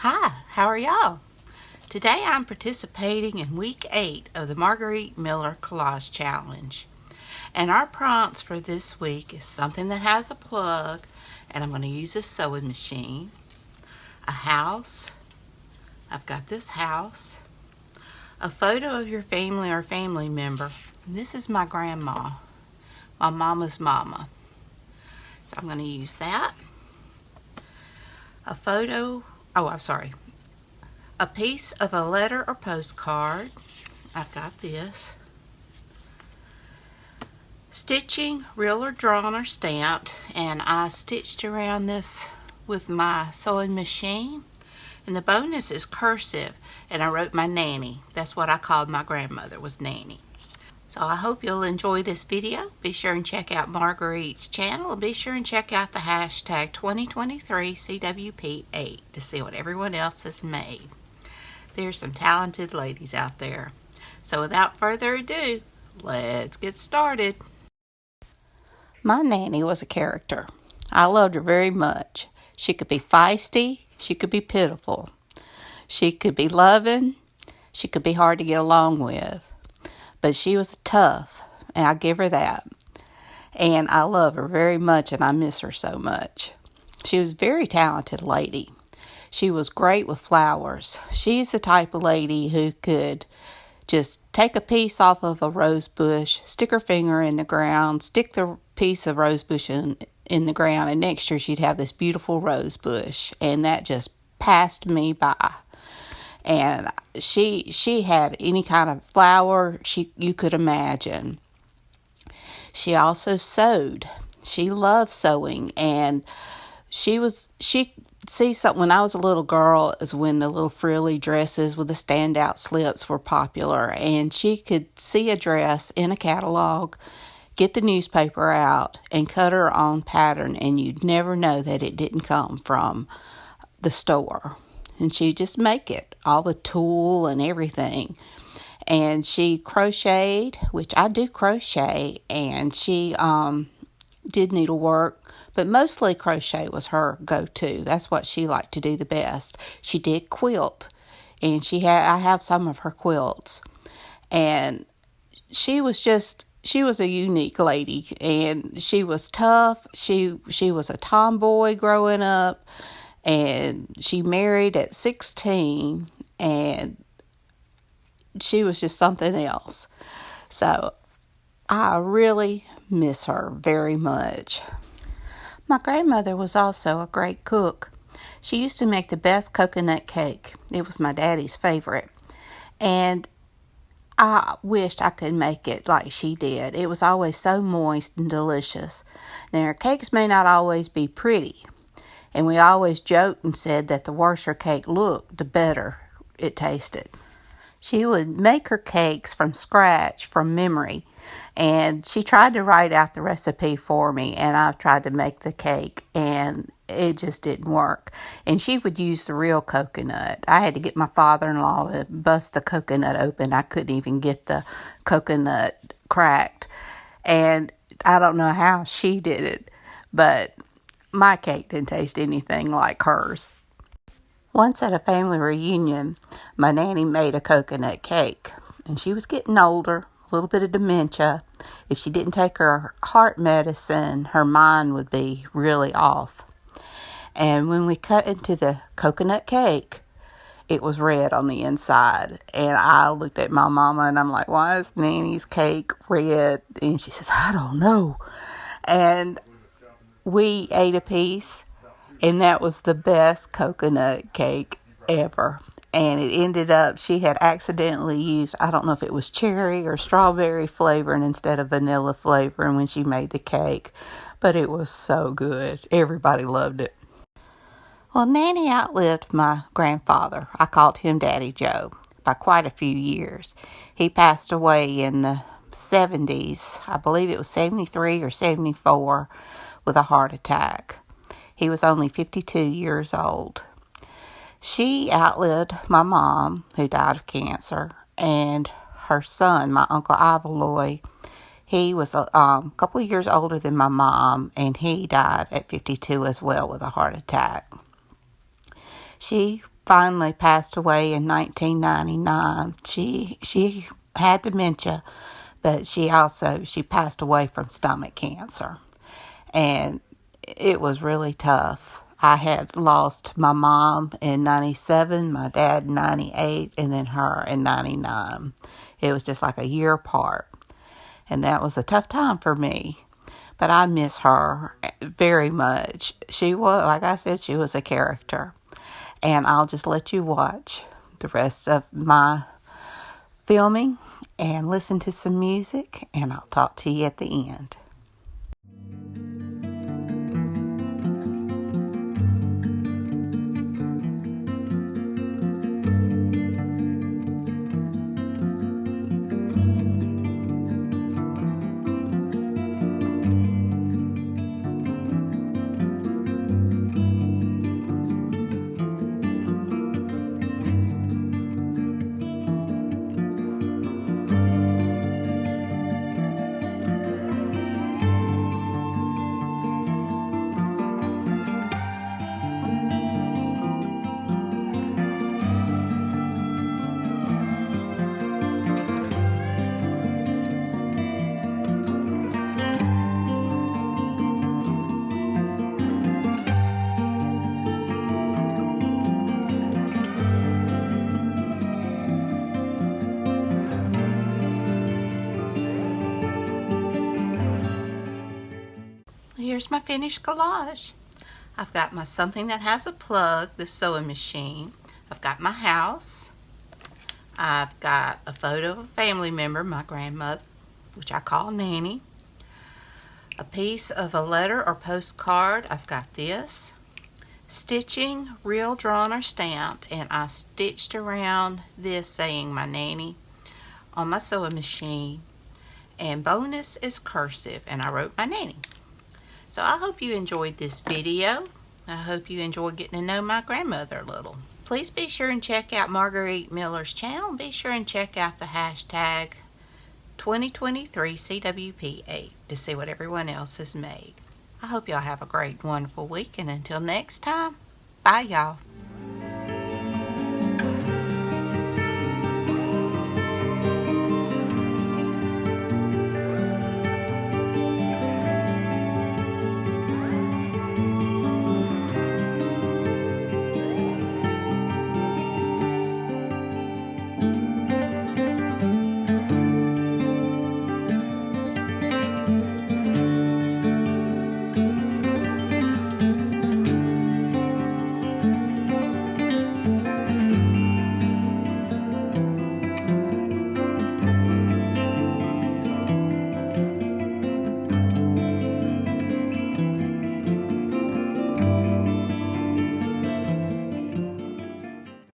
Hi, how are y'all? Today I'm participating in week 8 of the Margarete Miller Collage Challenge. And our prompts for this week is something that has a plug, and I'm going to use a sewing machine, a house, I've got this house, a photo of your family or family member. And this is my grandma, my mama's mama. So I'm going to use that. A photo, a piece of a letter or postcard. I've got this. Stitching, real or drawn or stamped, and I stitched around this with my sewing machine. And the bonus is cursive, and I wrote my nanny. That's what I called my grandmother, was Nanny. So I hope you'll enjoy this video. Be sure and check out Margarete's channel, and be sure and check out the hashtag 2023 CWP8 to see what everyone else has made. There's some talented ladies out there. So without further ado, let's get started. My nanny was a character. I loved her very much. She could be feisty, she could be pitiful. She could be loving, she could be hard to get along with. But she was tough, and I give her that. And I love her very much, and I miss her so much. She was a very talented lady. She was great with flowers. She's the type of lady who could just take a piece off of a rose bush, stick her finger in the ground, stick the piece of rose bush in the ground, and next year she'd have this beautiful rose bush, and that just passed me by. And she had any kind of flower you could imagine. She also sewed. She loved sewing, and she see something when I was a little girl is when the little frilly dresses with the standout slips were popular, and she could see a dress in a catalog, get the newspaper out, and cut her own pattern, and you'd never know that it didn't come from the store. And she'd just make it, all the tulle and everything. And she crocheted, which I do crochet, and she did needlework, but mostly crochet was her go-to. That's what she liked to do the best. She did quilt, and I have some of her quilts. And she was a unique lady, and she was tough. She was a tomboy growing up, and she married at 16, and she was just something else. So I really miss her very much. My grandmother was also a great cook. She used to make the best coconut cake. It was my daddy's favorite. And I wished I could make it like she did. It was always so moist and delicious. Now, her cakes may not always be pretty. And we always joked and said that the worse her cake looked, the better it tasted. She would make her cakes from scratch, from memory. And she tried to write out the recipe for me, and I tried to make the cake, and it just didn't work. And she would use the real coconut. I had to get my father-in-law to bust the coconut open. I couldn't even get the coconut cracked. And I don't know how she did it, but my cake didn't taste anything like hers. Once at a family reunion, my nanny made a coconut cake, and she was getting older, a little bit of dementia. If she didn't take her heart medicine, her mind would be really off. And when we cut into the coconut cake, it was red on the inside. And I looked at my mama, and I'm like, why is Nanny's cake red? And she says, I don't know. And we ate a piece, and that was the best coconut cake ever. And it ended up, she had accidentally used, I don't know if it was cherry or strawberry flavoring instead of vanilla flavoring when she made the cake. But it was so good. Everybody loved it. Well, Nanny outlived my grandfather. I called him Daddy Joe by quite a few years. He passed away in the 70s. I believe it was 73 or 74 with a heart attack. He was only 52 years old. She outlived my mom, who died of cancer, and her son, my Uncle Ivaloy. He was a couple of years older than my mom, and he died at 52 as well with a heart attack. She finally passed away in 1999. She had dementia, but she passed away from stomach cancer. And it was really tough. I had lost my mom in 97, my dad in 98, and then her in 99. It was just like a year apart. And that was a tough time for me. But I miss her very much. She was, like I said, she was a character. And I'll just let you watch the rest of my filming and listen to some music, and I'll talk to you at the end. Here's my finished collage. I've got my something that has a plug, the sewing machine. I've got my house. I've got a photo of a family member, my grandmother, which I call Nanny. A piece of a letter or postcard. I've got this. Stitching, real, drawn, or stamped, and I stitched around this saying my Nanny on my sewing machine. And bonus is cursive, and I wrote my Nanny. So I hope you enjoyed this video. I hope you enjoyed getting to know my grandmother a little. Please be sure and check out Margarete Miller's channel. Be sure and check out the hashtag 2023CWP8 to see what everyone else has made. I hope y'all have a great, wonderful week. And until next time, bye y'all.